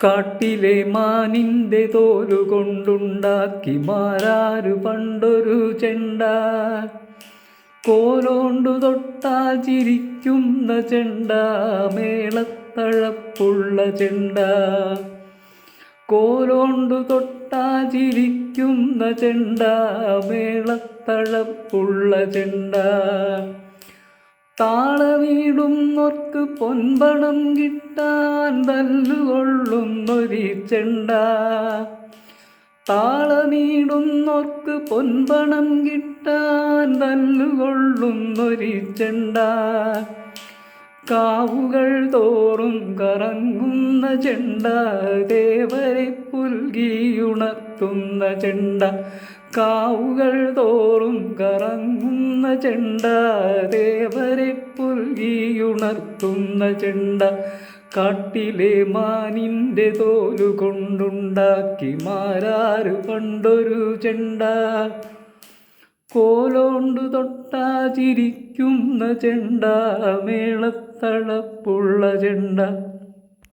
കാട്ടിലെ മാനിൻ്റെ തോലുകൊണ്ടുണ്ടാക്കി മാരാരു പണ്ടൊരു ചെണ്ട. കോലോണ്ടു തൊട്ടാൽ ചിരിക്കുന്ന ചെണ്ട, മേളത്തഴപ്പുള്ള ചെണ്ട. കോലോണ്ടു തൊട്ടാൽ ചിരിക്കുന്ന ചെണ്ട, മേളത്തഴപ്പുള്ള ചെണ്ട. താളമിടുന്നോർക്ക് പൊൻപണം കിട്ടാൻ തല്ലുകൊള്ളുന്നൊരു ചെണ്ട. താളമിടുന്നോർക്ക് പൊൻപണം കിട്ടാൻ തല്ലുകൊള്ളുന്നൊരു ചെണ്ട. കാവുകൾ തോറും കറങ്ങുന്ന ചെണ്ട, ദേവരെ പുൽകിയുണർത്തുന്ന ചെണ്ട. കാവുകൾ തോറും കറങ്ങുന്ന ചെണ്ട, ദേവരെ പുൽകിയുണർത്തുന്ന ചെണ്ട. കാട്ടിലെ മാനിൻ്റെ തോലുകൊണ്ടുണ്ടാക്കി മാരാരു പണ്ടൊരു ചെണ്ട. കോലോണ്ടു തൊട്ടാ ചിരിക്കുന്ന ചെണ്ട, മേളത്തളപ്പുള്ള ചെണ്ട.